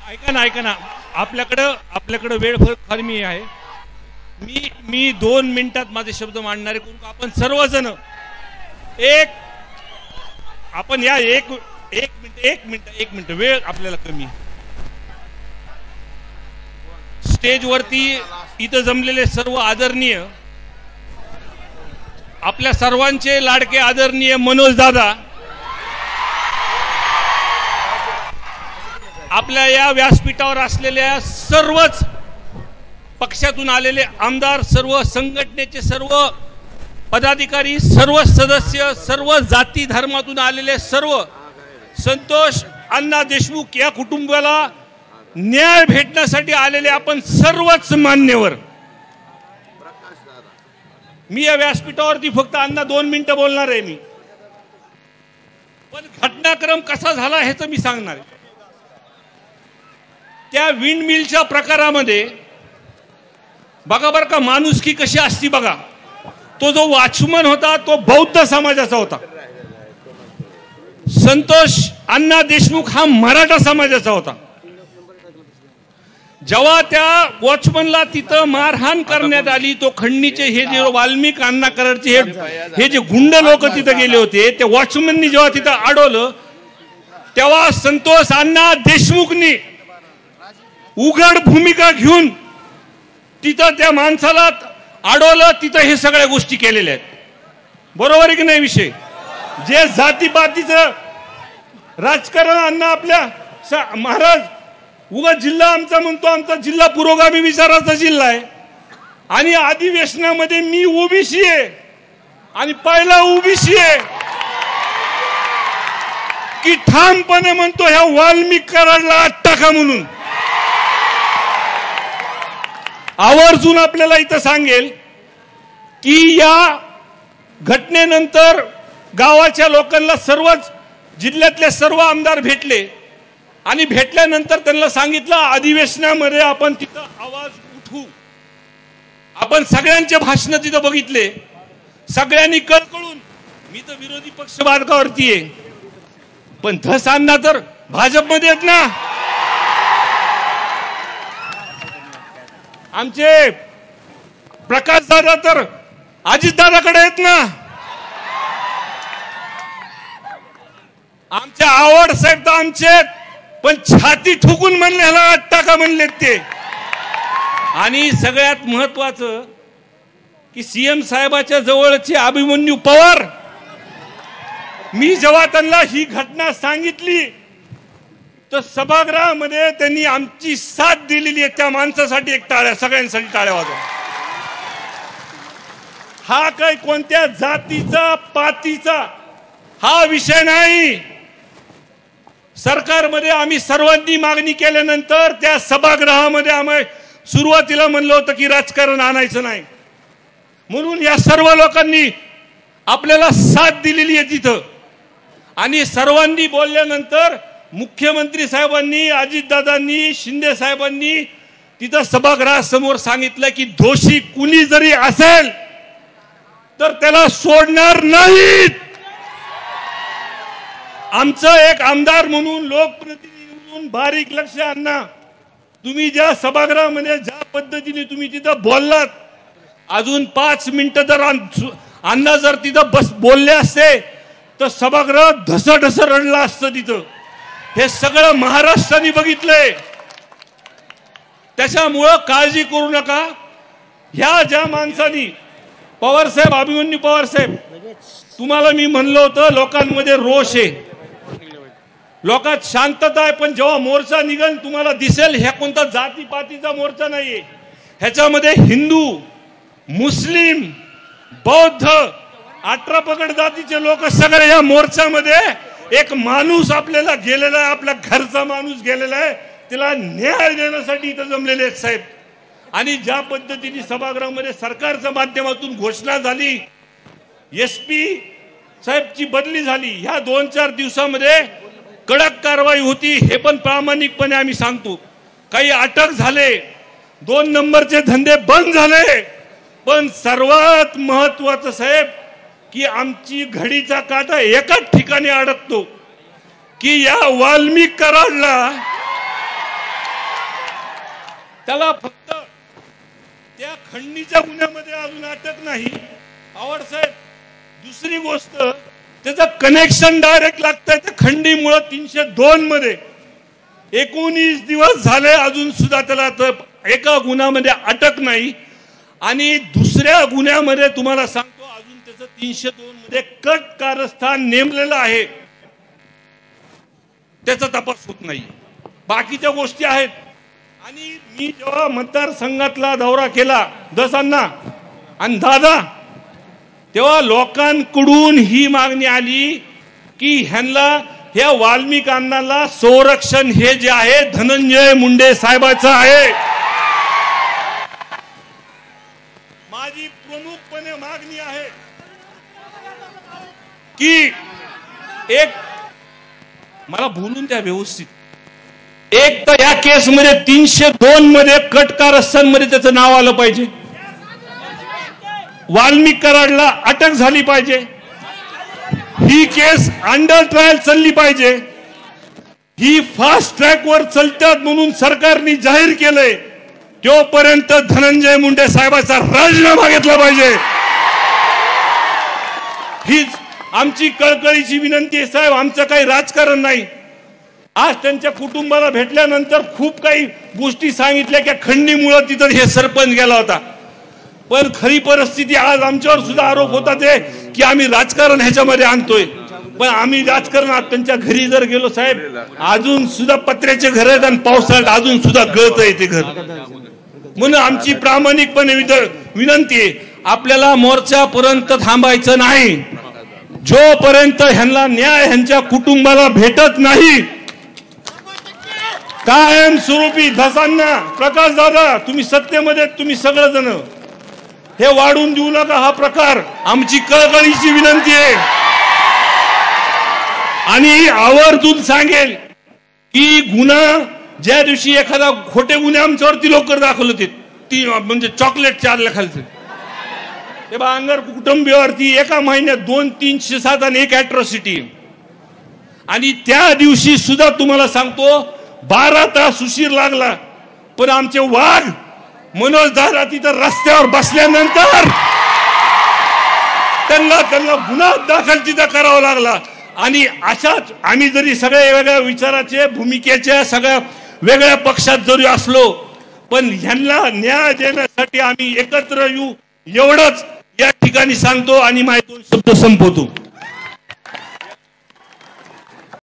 ऐका ना आपल्याकडे वेळ फार कमी आहे. मी 2 मिनिटात माझे शब्द मांडणार आहे. आपण सर्वजण आपण या एक मिनिट वेळ आपल्याला कमी. स्टेजवरती इथं जमलेले सर्व आदरणीय, आपल्या सर्वांचे लाडके आदरणीय मनोज दादा, आपल्या या व्यासपीठावर असलेल्या सर्वच पक्षातून आलेले आमदार, सर्व संघटनेचे सर्व पदाधिकारी, सर्व सदस्य, सर्व जाती धर्मातून आलेले सर्व, संतोष अण्णा देशमुख या कुटुंबाला न्याय भेटण्यासाठी आलेले आपण सर्वच मान्यवर. मी या व्यासपीठावरती फक्त अण्णा 2 मिनिटं बोलणार आहे. मी पण घटनाक्रम कसा झाला ह्याचं मी सांगणार आहे. त्या विंड मिलच्या प्रकारामध्ये बघा बरं का, माणुसकी कशी असती बघा. तो जो वॉचमन होता तो बौद्ध समाजाचा होता. संतोष अण्णा देशमुख हा मराठा समाजाचा होता. जेव्हा त्या वॉचमनला तिथं मारहाण करण्यात आली, तो खंडणीचे हे जे वाल्मिक अण्णा कराडचे हे जे गुंड लोक तिथं गेले होते, त्या वॉचमननी जेव्हा तिथं अडवलं, तेव्हा संतोष अण्णा देशमुखनी उघड भूमिका घेऊन तिथं त्या माणसाला अडवलं. तिथं हे सगळ्या गोष्टी केलेल्या आहेत. बरोबर आहे की नाही विषय? जे जातीपातीचं राजकारण अण्णा आपल्या महाराज उगा जिल्हा आमचा म्हणतो, आमचा जिल्हा पुरोगामी विचाराचा जिल्हा आहे आणि अधिवेशनामध्ये मी ओबीसी आहे आणि पहिला ओबीसी आहे की ठामपणे म्हणतो ह्या वाल्मिक कराडला आत टाका म्हणून. आवर्जून आपल्याला इथं सांगेल की या घटनेनंतर गावाच्या लोकांना, सर्वच जिल्ह्यातले सर्व आमदार भेटले आणि भेटल्यानंतर त्यांना सांगितलं अधिवेशनामध्ये आपण तिथं आवाज उठवू. आपण सगळ्यांचे भाषण तिथं बघितले. सगळ्यांनी कळकळून, मी तर विरोधी पक्ष मार्गावरती आहे, पण धस अण्णा तर भाजपमध्ये आहेत ना. आमचे प्रकाश दादा तर अजितदादाकडे आहेत ना. आमचे आवड साहेब तर आमचे, पण छाती ठोकून म्हणले ह्याला आत टाका म्हणलेत ते. आणि सगळ्यात महत्वाचं की सीएम साहेबाच्या जवळचे अभिमन्यू पवार, मी जेव्हा त्यांना ही घटना सांगितली तर सभागृहामध्ये त्यांनी आमची साथ दिलेली आहे. त्या माणसासाठी एक टाळ्या, सगळ्यांसाठी टाळ्या वाजवा. हा काही कोणत्या जातीचा पातीचा हा विषय नाही. सरकारमध्ये आम्ही सर्वांनी मागणी केल्यानंतर त्या सभागृहामध्ये आम्ही सुरुवातीला म्हणलं होतं की राजकारण आणायचं नाही, म्हणून या सर्व लोकांनी आपल्याला साथ दिलेली आहे तिथं. आणि सर्वांनी बोलल्यानंतर मुख्यमंत्री साहेबांनी, अजितदादांनी, शिंदे साहेबांनी तिथं सभागृहासमोर सांगितलं की दोषी कुणी जरी असेल तर त्याला सोडणार नाहीत. आमचं एक आमदार म्हणून, लोकप्रतिनिधी म्हणून बारीक लक्ष अण्णा, तुम्ही ज्या सभागृहामध्ये ज्या पद्धतीने तुम्ही तिथं बोललात, अजून 5 मिनिटं जर अण्णा जर तिथं बोलले असते तर सभागृह ढसढस रडलं असतं तिथं. हे सगळं महाराष्ट्राने बघितलंय. त्याच्यामुळं काळजी करू नका. ह्या ज्या माणसांनी, पवार साहेब, अभिमन्यू पवार साहेब, तुम्हाला मी म्हणलं होतं लोकांमध्ये रोष आहे, लोकात शांतता आहे, पण जेव्हा मोर्चा निघेल तुम्हाला दिसेल ह्या कोणता जातीपातीचा मोर्चा नाहीये. ह्याच्यामध्ये हिंदू, मुस्लिम, बौद्ध, 18 पगड जातीचे लोक सगळे या मोर्चामध्ये. एक माणूस आपल्याला गेलेला आहे, आपल्या घरचा माणूस गेलेला आहे, तिला न्याय देण्यासाठी इथं जमलेले आहेत साहेब. आणि ज्या पद्धतीने सभागृहामध्ये सरकारच्या माध्यमातून घोषणा झाली, एसपी साहेबची बदली झाली, ह्या 2-4 दिवसामध्ये कडक कारवाई होती, हे पण प्रामाणिकपणे आम्ही सांगतो. काही अटक झाले, 2 नंबरचे धंदे बंद झाले, पण सर्वात महत्वाचं साहेब की आमची घडीचा काटा एकाच ठिकाणी अडकतो की या वाल्मिक कराडला त्याला फक्त त्या खंडणीच्या गुन्ह्यामध्ये अजून अटक नाही पवार साहेब. दुसरी गोष्ट त्याचं कनेक्शन डायरेक्ट लागतंय त्या खंडीमुळे 302 मध्ये 19 दिवस झाले अजून सुद्धा त्याला एका गुन्ह्यामध्ये अटक नाही. आणि दुसऱ्या गुन्ह्यामध्ये तुम्हाला सांगतो अजून त्याचं 302 मध्ये कट कारस्थान नेमलेलं आहे, त्याचा तपास होत नाही. बाकीच्या गोष्टी आहेत. आणि मी जेव्हा मतदारसंघातला दौरा केला दसांना आणि दादा, तेव्हा लोकांकडून ही मागणी आली की ह्या वाल्मिकांना संरक्षण हे जे आहे धनंजय मुंडे साहेबांचं आहे. माझी प्रमुखपणे मागणी आहे की एक मला बोलून द्या व्यवस्थित. एक तर या केसमध्ये 302 मध्ये कट कारस्थानमध्ये त्याचं नाव आलं पाहिजे. वाल्मिक कराडला अटक झाली पाहिजे. ही केस अंडर ट्रायल चालली पाहिजे. ही फास्ट ट्रॅकवर चालतात म्हणून सरकारने जाहीर केलंय. तोपर्यंत धनंजय मुंडे साहेबांचा राजीनामा घेतला पाहिजे. हीच आमची कळकळीची विनंती आहे साहेब. आमचं काही राजकारण नाही. आज त्यांच्या कुटुंबाला भेटल्यानंतर खूप काही गोष्टी सांगितल्या की खंडीमुळे तिथं हे सरपंच गेला होता. पण खरी परिस्थिती आज आमच्यावर सुद्धा आरोप होता ते की आम्ही राजकारण ह्याच्यामध्ये आणतोय. पण आम्ही राजकारणात त्यांच्या घरी जर गेलो साहेब, अजून सुद्धा पत्र्याचे घर आहेत आणि पावसाळ्यात अजून सुद्धा गळत आहे ते घर. म्हणून आमची प्रामाणिकपणे विनंती आहे, आपल्याला मोर्चापर्यंत थांबायचं नाही. जोपर्यंत ह्यांना न्याय ह्यांच्या कुटुंबाला भेटत नाही, कायमस्वरूपी धसांना प्रकाश दादा तुम्ही सत्तेमध्ये तुम्ही सगळेजण हे वाढून देऊ नका. हा प्रकार आमची कळकळीची विनंती आहे. आणि आवर्जून सांगेल की गुन्हा ज्या दिवशी एखादा खोटे गुन्हे आमच्यावरती लवकर दाखल होते ती म्हणजे चॉकलेट 4 लाखाचे ते बांगर कुटुंबियावरती एका महिन्यात 2, 307 आणि 1 अॅट्रॉसिटी. आणि त्या दिवशी सुद्धा तुम्हाला सांगतो 12 तास उशीर लागला. पण आमचे वाघ मनोज दादा तिथं रस्त्यावर बसल्यानंतर त्यांना गुन्हा दाखल तिथं करावा लागला. आणि अशाच आम्ही जरी सगळ्या वेगळ्या विचाराचे भूमिकेच्या सगळ्या वेगळ्या पक्षात जरी असलो, पण ह्यांना न्याय देण्यासाठी आम्ही एकत्र येऊ एवढंच या ठिकाणी सांगतो आणि माझे 2 शब्द संपवतो.